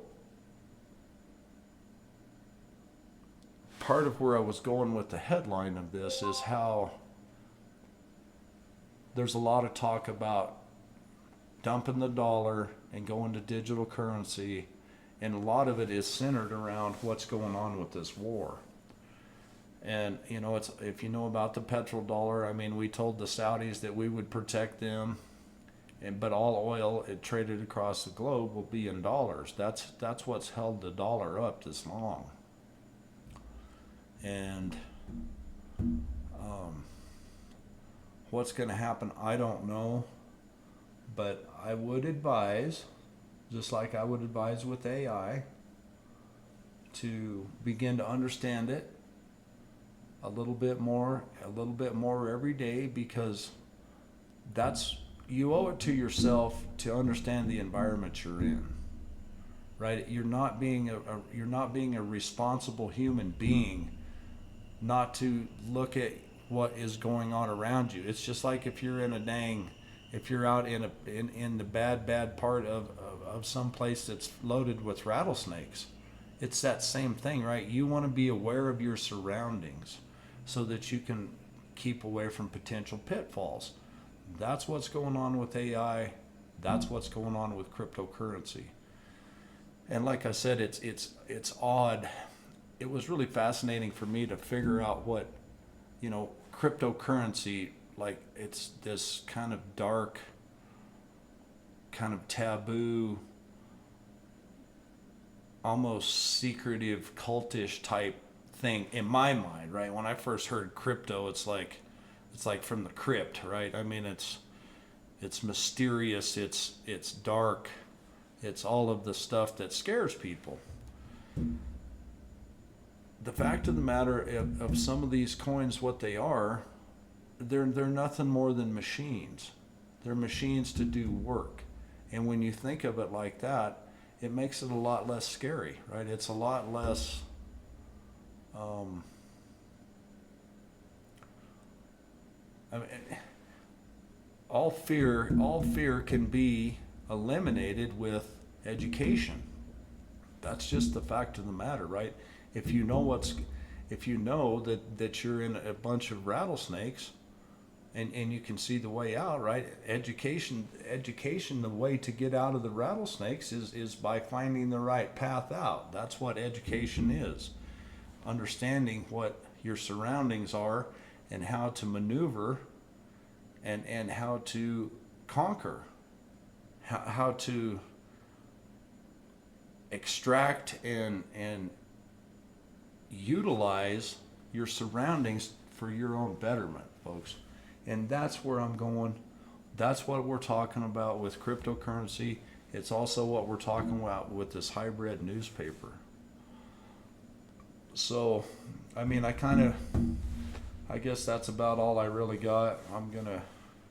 part of where I was going with the headline of this is how there's a lot of talk about dumping the dollar and going to digital currency, and a lot of it is centered around what's going on with this war. And you know, it's, if you know about the petrodollar, I mean, we told the Saudis that we would protect them, but all oil it traded across the globe will be in dollars. That's what's held the dollar up this long. And what's going to happen, I don't know. But I would advise, just like I would advise with AI, to begin to understand it a little bit more every day, because you owe it to yourself to understand the environment you're in. Right? You're not being a responsible human being not to look at what is going on around you. It's just like if you're out in the bad part of some place that's loaded with rattlesnakes. It's that same thing, right? You want to be aware of your surroundings so that you can keep away from potential pitfalls. That's what's going on with AI. That's what's going on with cryptocurrency. And like I said, it's odd. It was really fascinating for me to figure out what, cryptocurrency, like it's this kind of dark, kind of taboo, almost secretive, cultish type thing in my mind, right? When I first heard crypto, it's like from the crypt, right? I mean, it's mysterious, it's dark, it's all of the stuff that scares people. The fact of the matter of some of these coins, what they are, they're nothing more than machines. They're machines to do work. And when you think of it like that, it makes it a lot less scary, right? It's a lot less I mean, all fear can be eliminated with education. That's just the fact of the matter, right? If you know that you're in a bunch of rattlesnakes and you can see the way out, right? Education, the way to get out of the rattlesnakes is by finding the right path out. That's what education is. Understanding what your surroundings are and how to maneuver and how to conquer, how to extract and utilize your surroundings for your own betterment, folks. And that's where I'm going. That's what we're talking about with cryptocurrency. It's also what we're talking about with this hybrid newspaper. So, I mean, I guess that's about all I really got. I'm going to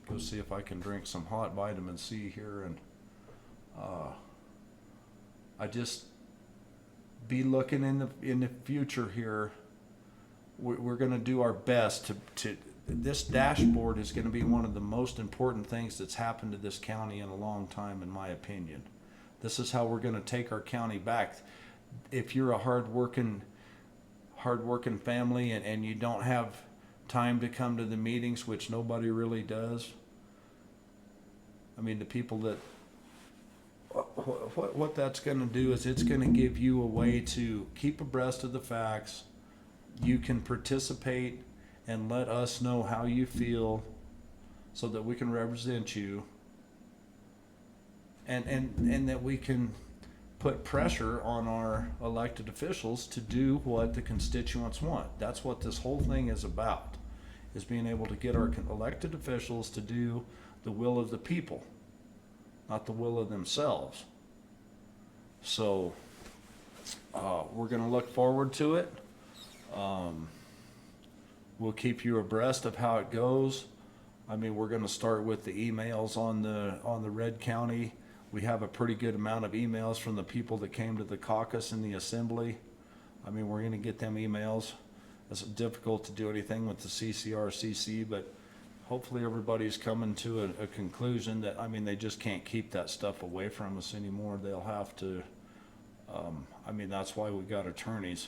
go see if I can drink some hot vitamin C here, and I just be looking in the future here. We're going to do our best to this dashboard is going to be one of the most important things that's happened to this county in a long time, in my opinion. This is how we're going to take our county back. If you're a hardworking family and you don't have time to come to the meetings, which nobody really does. I mean, the people that what that's going to do is it's going to give you a way to keep abreast of the facts. You can participate and let us know how you feel so that we can represent you, and that we can put pressure on our elected officials to do what the constituents want. That's what this whole thing is about, is being able to get our elected officials to do the will of the people, not the will of themselves. So we're going to look forward to it. We'll keep you abreast of how it goes. I mean, we're going to start with the emails on the Red County. We have a pretty good amount of emails from the people that came to the caucus in the assembly. I mean, we're going to get them emails. It's difficult to do anything with the CCRCC, but hopefully everybody's coming to a conclusion that, I mean, they just can't keep that stuff away from us anymore. They'll have to, I mean, that's why we got attorneys,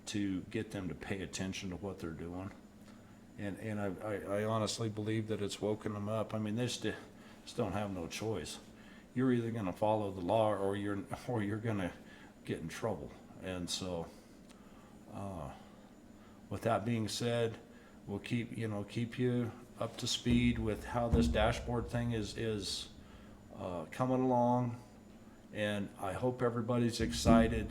to get them to pay attention to what they're doing. And I honestly believe that it's woken them up. I mean, they just don't have no choice. You're either gonna follow the law or you're gonna get in trouble. And so, with that being said, we'll keep you up to speed with how this dashboard thing is coming along. And I hope everybody's excited.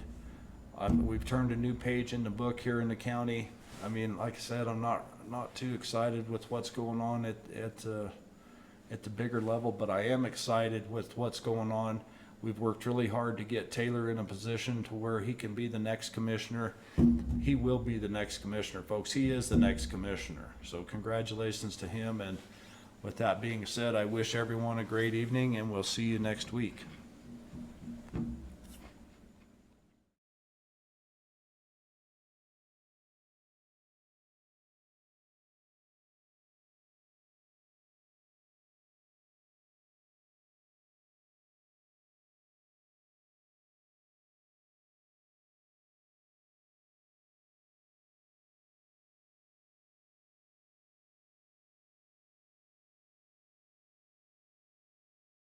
We've turned a new page in the book here in the county. I mean, like I said, I'm not too excited with what's going on at the bigger level, but I am excited with what's going on. We've worked really hard to get Taylor in a position to where he can be the next commissioner. He will be the next commissioner, folks. He is the next commissioner. So congratulations to him. And with that being said, I wish everyone a great evening, and we'll see you next week.